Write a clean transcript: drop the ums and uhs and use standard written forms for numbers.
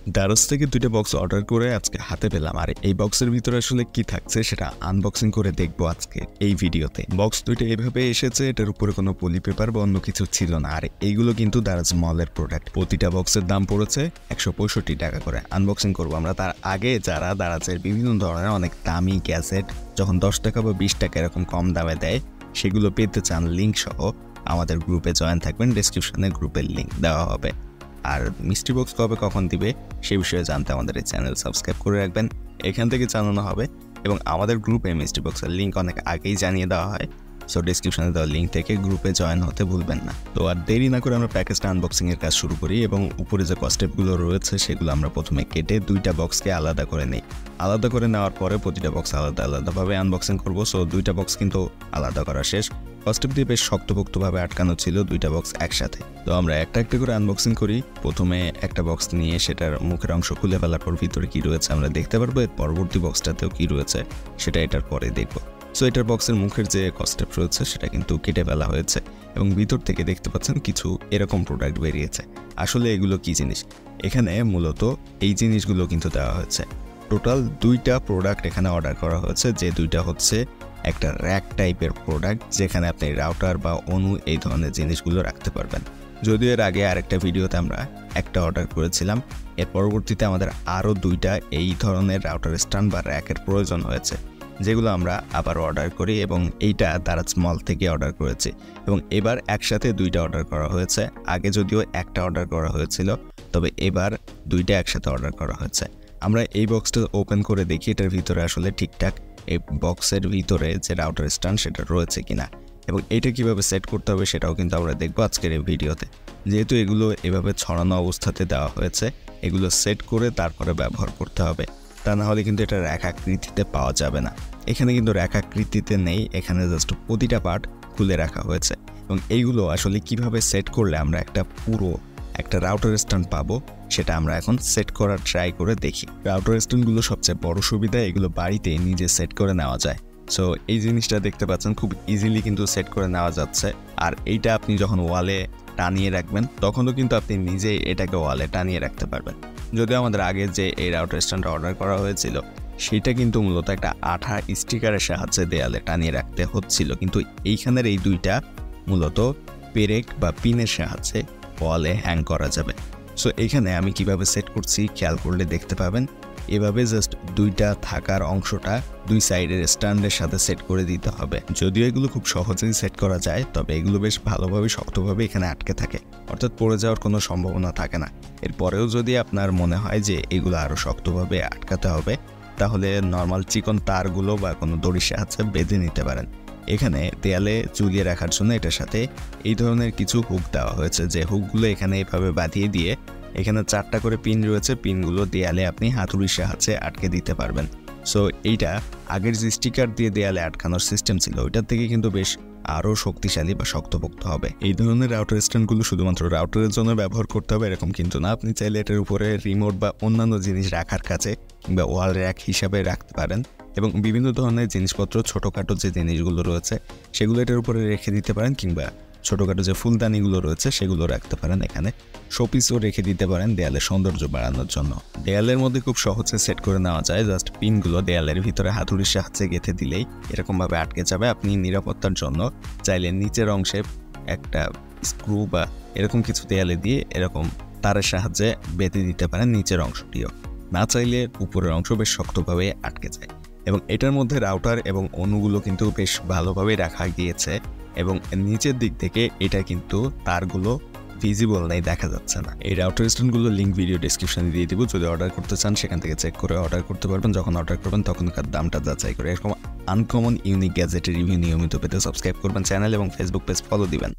দারাজ থেকে দুইটা box order করে আজকে হাতে পেলাম, আর এই বক্সের ভিতরে আসলে কি থাকছে সেটা আনবক্সিং করে দেখবো আজকে এই ভিডিওতে। বক্স দুইটা এভাবে এসেছে, এটার উপরে কোনো পলি পেপার বা অন্য কিছু ছিল না। আর এইগুলো কিন্তু দারাজ মলের প্রোডাক্ট। প্রতিটা বক্সের দাম পড়েছে 165 টাকা করে। আনবক্সিং করবো আমরা। তার আগে যারা দারাজের বিভিন্ন ধরনের অনেক দামি গ্যাজেট যখন 10 টাকা বা 20 টাকা এরকম কম দামে দেয় সেগুলো পেতে চান লিঙ্ক সহ আমাদের গ্রুপে জয়েন থাকবেন। ডেসক্রিপশনে গ্রুপের লিঙ্ক দেওয়া হবে। আর মিস্ট্রি বক্স কবে কখন দিবে সে বিষয়ে জানতে আমাদের এই চ্যানেল সাবস্ক্রাইব করে রাখবেন, এখান থেকে জানানো হবে। এবং আমাদের গ্রুপে মিস্ট্রি বক্সের লিঙ্ক অনেক আগেই জানিয়ে দেওয়া হয়, সো ডেসক্রিপশনে দেওয়া লিঙ্ক থেকে গ্রুপে জয়েন হতে ভুলবেন না। তো আর দেরি না করে আমরা প্যাকেজটা আনবক্সিংয়ের কাজ শুরু করি এবং উপরে যে কস্টেপগুলো রয়েছে সেগুলো আমরা প্রথমে কেটে দুইটা বক্সকে আলাদা করে নিই। আলাদা করে নেওয়ার পরে প্রতিটা বক্স আলাদা আলাদাভাবে আনবক্সিং করবো। সো দুইটা বক্স কিন্তু আলাদা করা শেষ। কস্টেপ দিয়ে বেশ শক্তপোক্তভাবে আটকানো ছিল দুইটা বক্স একসাথে। তো আমরা একটা একটা করে আনবক্সিং করি। প্রথমে একটা বক্স নিয়ে সেটার মুখের অংশ খুলে ফেলার পর ভিতরে কী রয়েছে আমরা দেখতে পারবো। এর পরবর্তী বক্সটাতেও কী রয়েছে সেটা এটার পরে দেখবো। সো এটার বক্সের মুখের যে কস্টেপ রয়েছে সেটা কিন্তু কেটে ফেলা হয়েছে এবং ভিতর থেকে দেখতে পাচ্ছেন কিছু এরকম প্রোডাক্ট বেরিয়েছে। আসলে এগুলো কি জিনিস? এখানে মূলত এই জিনিসগুলো কিন্তু দেওয়া হয়েছে। টোটাল দুইটা প্রোডাক্ট এখানে অর্ডার করা হয়েছে, যে দুইটা হচ্ছে একটা র্যাক টাইপের প্রোডাক্ট যেখানে আপনি রাউটার বা অনু এই ধরনের জিনিসগুলো রাখতে পারবেন। যদিও এর আগে আরেকটা ভিডিওতে আমরা একটা অর্ডার করেছিলাম, এর পরবর্তীতে আমাদের আরও দুইটা এই ধরনের রাউটার স্ট্যান্ড বা র্যাকের প্রয়োজন হয়েছে, যেগুলো আমরা আবার অর্ডার করি এবং এইটা দারাজ মল থেকে অর্ডার করেছি এবং এবার একসাথে দুইটা অর্ডার করা হয়েছে। আগে যদিও একটা অর্ডার করা হয়েছিল, তবে এবার দুইটা একসাথে অর্ডার করা হয়েছে। আমরা এই বক্সটা ওপেন করে দেখি এটার ভিতরে আসলে ঠিকঠাক এই বক্সের ভিতরে যে রাউটার স্ট্যান্ড সেটা রয়েছে কিনা এবং এটা কিভাবে সেট করতে হবে সেটাও কিন্তু আমরা দেখবো আজকের এই ভিডিওতে। যেহেতু এগুলো এভাবে ছড়ানো অবস্থাতে দেওয়া হয়েছে, এগুলো সেট করে তারপরে ব্যবহার করতে হবে, তা না হলে কিন্তু এটা রেখাকৃতিতে পাওয়া যাবে না। এখানে কিন্তু রেখাকৃতিতে নেই, এখানে জাস্ট প্রতিটা পার্ট খুলে রাখা হয়েছে এবং এইগুলো আসলে কিভাবে সেট করলে আমরা একটা রাউটার স্ট্যান্ড পাবো সেটা আমরা এখন সেট করার ট্রাই করে দেখি। রাউটার স্ট্যান্ডগুলো সবচেয়ে বড় সুবিধা, এগুলো বাড়িতে নিজে সেট করে নেওয়া যায়। সো এই জিনিসটা দেখতে পাচ্ছেন খুব ইজিলি কিন্তু সেট করে নেওয়া যাচ্ছে। আর এইটা আপনি যখন ওয়ালে টানিয়ে রাখবেন তখনও কিন্তু আপনি নিজেই এটাকে ওয়ালে টানিয়ে রাখতে পারবেন। যদিও আমাদের আগে যে এই রাউটার স্ট্যান্ডটা অর্ডার করা হয়েছিল সেটা কিন্তু মূলত একটা আঠা স্টিকারের সাহায্যে দেয়ালে টানিয়ে রাখতে হচ্ছিল, কিন্তু এইখানের এই দুইটা মূলত পেরেক বা পিনের সাহায্যে ওয়ালে হ্যাং করা যাবে। সো এখানে আমি কিভাবে সেট করছি খেয়াল করলে দেখতে পাবেন। এভাবে জাস্ট দুইটা থাকার অংশটা দুই সাইডের স্ট্যান্ডের সাথে সেট করে দিতে হবে। যদিও এগুলো খুব সহজেই সেট করা যায়, তবে এগুলো বেশ ভালোভাবে শক্তভাবে এখানে আটকে থাকে, অর্থাৎ পড়ে যাওয়ার কোনো সম্ভাবনা থাকে না। এরপরেও যদি আপনার মনে হয় যে এগুলো আরও শক্তভাবে আটকাতে হবে, তাহলে নর্মাল চিকন তারগুলো বা কোনো দড়ির সাহায্যে বেঁধে নিতে পারেন। এখানে দেয়ালে ঝুলিয়ে রাখার জন্য এটার সাথে এই ধরনের কিছু হুক দেওয়া হয়েছে, যে হুকগুলো এখানে এভাবে বাঁধিয়ে দিয়ে এখানে 4টা করে পিন রয়েছে, পিনগুলো দেয়ালে আপনি হাতুড়ির সাহায্যে আটকে দিতে পারবেন। সো এইটা আগের যে স্টিকার দিয়ে দেয়ালে আটকানোর সিস্টেম ছিল ওইটার থেকে কিন্তু বেশ আরও শক্তিশালী বা শক্তপোক্ত হবে। এই ধরনের রাউটার স্ট্যান্ডগুলো শুধুমাত্র রাউটারের জন্য ব্যবহার করতে হবে এরকম কিন্তু না, আপনি চাইলে এটার উপরে রিমোট বা অন্যান্য জিনিস রাখার কাছে কিংবা ওয়াল র্যাক হিসাবে রাখতে পারেন এবং বিভিন্ন ধরনের জিনিসপত্র ছোটোখাটো যে জিনিসগুলো রয়েছে সেগুলো এটার উপরে রেখে দিতে পারেন, কিংবা ছোটোখাটো যে ফুলদানিগুলো রয়েছে সেগুলো রাখতে পারেন। এখানে শোপিসও রেখে দিতে পারেন দেয়ালের সৌন্দর্য বাড়ানোর জন্য। দেয়ালের মধ্যে খুব সহজে সেট করে নেওয়া যায়, জাস্ট পিনগুলো দেয়ালের ভিতরে হাতুড়ির সাহায্যে গেঁথে দিলেই এরকমভাবে আটকে যাবে। আপনি নিরাপত্তার জন্য চাইলে নিচের অংশে একটা স্ক্রু বা এরকম কিছু দেয়ালে দিয়ে এরকম তারের সাহায্যে বেঁধে দিতে পারেন নিচের অংশটিও, না চাইলে উপরের অংশ বেশ শক্তভাবে আটকে যায়। এবং এটার মধ্যে রাউটার এবং অনুগুলো কিন্তু বেশ ভালোভাবে রাখা গিয়েছে এবং নিচের দিক থেকে এটা কিন্তু তারগুলো ভিজিবল নেই, দেখা যাচ্ছে না। এই রাউটার স্ট্যান্ডগুলো লিঙ্ক ভিডিও ডেসক্রিপশনে দিয়ে দিব, যদি অর্ডার করতে চান সেখান থেকে চেক করে অর্ডার করতে পারবেন। যখন অর্ডার করবেন তখনকার দামটা যাচাই করে। এরকম আনকমন ইউনিক গ্যাজেটের রিভিউ নিয়মিত পেতে সাবস্ক্রাইব করবেন চ্যানেল এবং ফেসবুক পেজ ফলো দিবেন।